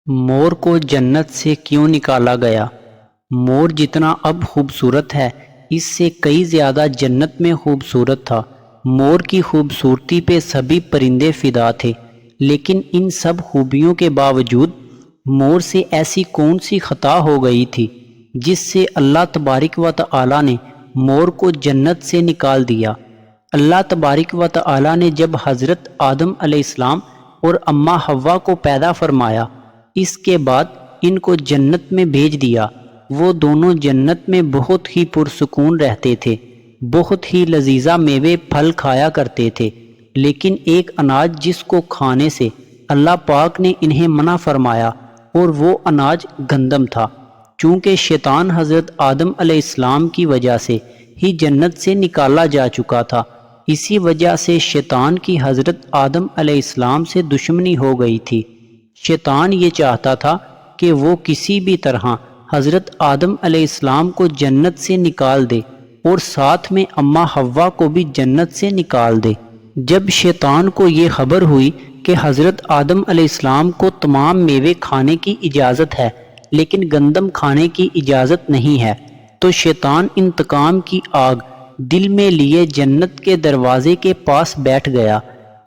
مور کو جنت سے کیوں نکالا گیا؟ مور جتنا اب خوبصورت ہے اس سے کئی زیادہ جنت میں خوبصورت تھا۔ مور کی خوبصورتی پہ سبھی پرندے فدا تھے، لیکن ان سب خوبیوں کے باوجود مور سے ایسی کون سی خطا ہو گئی تھی جس سے اللہ تبارک و تعالی نے مور کو جنت سے نکال دیا؟ اللہ تبارک و تعالی نے جب حضرت آدم علیہ السلام اور اماں حوا کو پیدا فرمایا، اس کے بعد ان کو جنت میں بھیج دیا۔ وہ دونوں جنت میں بہت ہی پرسکون رہتے تھے، بہت ہی لذیذہ میوے پھل کھایا کرتے تھے، لیکن ایک اناج جس کو کھانے سے اللہ پاک نے انہیں منع فرمایا اور وہ اناج گندم تھا۔ چونکہ شیطان حضرت آدم علیہ السلام کی وجہ سے ہی جنت سے نکالا جا چکا تھا، اسی وجہ سے شیطان کی حضرت آدم علیہ السلام سے دشمنی ہو گئی تھی۔ شیطان یہ چاہتا تھا کہ وہ کسی بھی طرح حضرت آدم علیہ السلام کو جنت سے نکال دے اور ساتھ میں اماں حوا کو بھی جنت سے نکال دے۔ جب شیطان کو یہ خبر ہوئی کہ حضرت آدم علیہ السلام کو تمام میوے کھانے کی اجازت ہے لیکن گندم کھانے کی اجازت نہیں ہے، تو شیطان انتقام کی آگ دل میں لیے جنت کے دروازے کے پاس بیٹھ گیا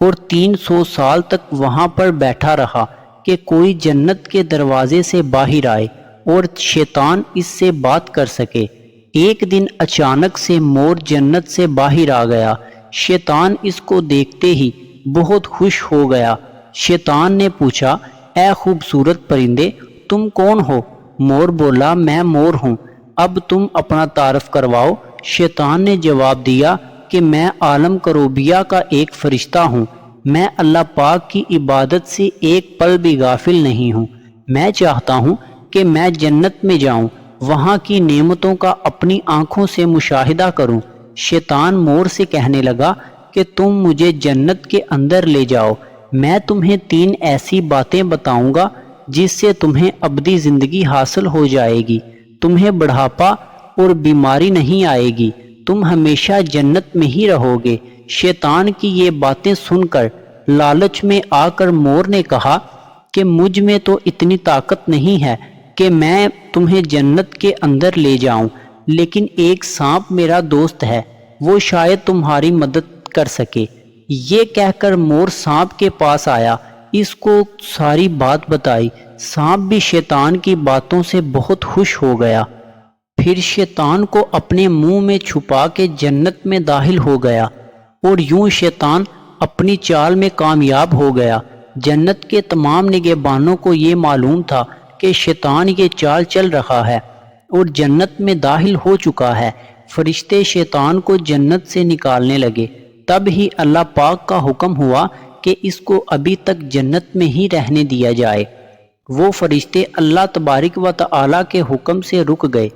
اور 300 سال تک وہاں پر بیٹھا رہا کہ کوئی جنت کے دروازے سے باہر آئے اور شیطان اس سے بات کر سکے۔ ایک دن اچانک سے مور جنت سے باہر آ گیا۔ شیطان اس کو دیکھتے ہی بہت خوش ہو گیا۔ شیطان نے پوچھا، اے خوبصورت پرندے، تم کون ہو؟ مور بولا، میں مور ہوں، اب تم اپنا تعارف کرواؤ۔ شیطان نے جواب دیا کہ میں عالم کروبیہ کا ایک فرشتہ ہوں، میں اللہ پاک کی عبادت سے ایک پل بھی غافل نہیں ہوں، میں چاہتا ہوں کہ میں جنت میں جاؤں، وہاں کی نعمتوں کا اپنی آنکھوں سے مشاہدہ کروں۔ شیطان مور سے کہنے لگا کہ تم مجھے جنت کے اندر لے جاؤ، میں تمہیں 3 ایسی باتیں بتاؤں گا جس سے تمہیں ابدی زندگی حاصل ہو جائے گی، تمہیں بڑھاپا اور بیماری نہیں آئے گی، تم ہمیشہ جنت میں ہی رہو گے۔ شیطان کی یہ باتیں سن کر لالچ میں آ کر مور نے کہا کہ مجھ میں تو اتنی طاقت نہیں ہے کہ میں تمہیں جنت کے اندر لے جاؤں، لیکن ایک سانپ میرا دوست ہے، وہ شاید تمہاری مدد کر سکے۔ یہ کہہ کر مور سانپ کے پاس آیا، اس کو ساری بات بتائی۔ سانپ بھی شیطان کی باتوں سے بہت خوش ہو گیا، پھر شیطان کو اپنے منہ میں چھپا کے جنت میں داخل ہو گیا اور یوں شیطان اپنی چال میں کامیاب ہو گیا۔ جنت کے تمام نگہبانوں کو یہ معلوم تھا کہ شیطان یہ چال چل رہا ہے اور جنت میں داخل ہو چکا ہے۔ فرشتے شیطان کو جنت سے نکالنے لگے، تب ہی اللہ پاک کا حکم ہوا کہ اس کو ابھی تک جنت میں ہی رہنے دیا جائے۔ وہ فرشتے اللہ تبارک و تعالی کے حکم سے رک گئے۔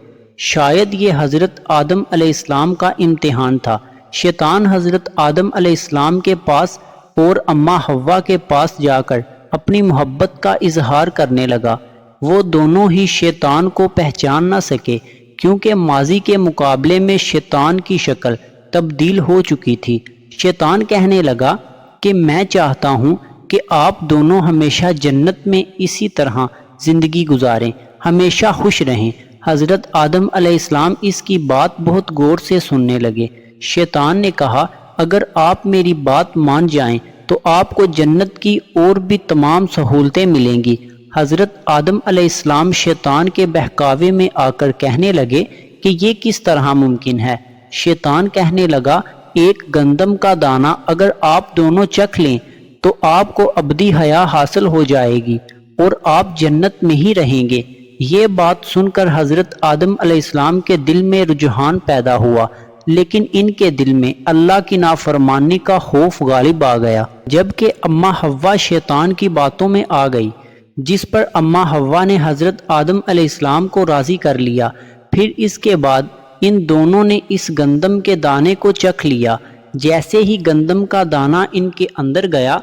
شاید یہ حضرت آدم علیہ السلام کا امتحان تھا۔ شیطان حضرت آدم علیہ السلام کے پاس اور اماں حوا کے پاس جا کر اپنی محبت کا اظہار کرنے لگا۔ وہ دونوں ہی شیطان کو پہچان نہ سکے کیونکہ ماضی کے مقابلے میں شیطان کی شکل تبدیل ہو چکی تھی۔ شیطان کہنے لگا کہ میں چاہتا ہوں کہ آپ دونوں ہمیشہ جنت میں اسی طرح زندگی گزاریں، ہمیشہ خوش رہیں۔ حضرت آدم علیہ السلام اس کی بات بہت غور سے سننے لگے۔ شیطان نے کہا، اگر آپ میری بات مان جائیں تو آپ کو جنت کی اور بھی تمام سہولتیں ملیں گی۔ حضرت آدم علیہ السلام شیطان کے بہکاوے میں آ کر کہنے لگے کہ یہ کس طرح ممکن ہے؟ شیطان کہنے لگا، ایک گندم کا دانہ اگر آپ دونوں چکھ لیں تو آپ کو ابدی حیات حاصل ہو جائے گی اور آپ جنت میں ہی رہیں گے۔ یہ بات سن کر حضرت آدم علیہ السلام کے دل میں رجحان پیدا ہوا، لیکن ان کے دل میں اللہ کی نافرمانی کا خوف غالب آ گیا۔ جبکہ اماں حوا شیطان کی باتوں میں آ گئی، جس پر اماں حوا نے حضرت آدم علیہ السلام کو راضی کر لیا۔ پھر اس کے بعد ان دونوں نے اس گندم کے دانے کو چکھ لیا۔ جیسے ہی گندم کا دانہ ان کے اندر گیا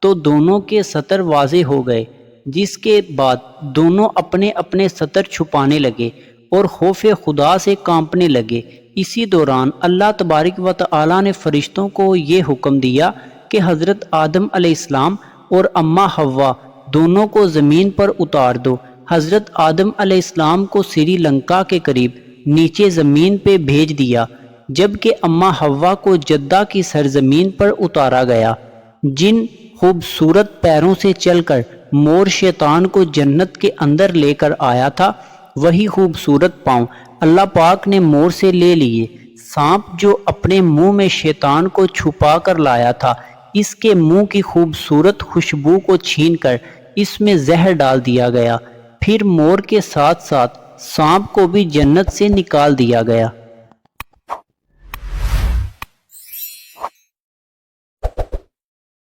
تو دونوں کے ستر واضح ہو گئے، جس کے بعد دونوں اپنے اپنے ستر چھپانے لگے اور خوف خدا سے کانپنے لگے۔ اسی دوران اللہ تبارک و تعالی نے فرشتوں کو یہ حکم دیا کہ حضرت آدم علیہ السلام اور اماں حوا دونوں کو زمین پر اتار دو۔ حضرت آدم علیہ السلام کو سری لنکا کے قریب نیچے زمین پہ بھیج دیا، جبکہ اماں حوا کو جدہ کی سرزمین پر اتارا گیا۔ جن خوبصورت پیروں سے چل کر مور شیطان کو جنت کے اندر لے کر آیا تھا، وہی خوبصورت پاؤں اللہ پاک نے مور سے لے لیے۔ سانپ جو اپنے منہ میں شیطان کو چھپا کر لایا تھا، اس کے منہ کی خوبصورت خوشبو کو چھین کر اس میں زہر ڈال دیا گیا، پھر مور کے ساتھ ساتھ سانپ کو بھی جنت سے نکال دیا گیا۔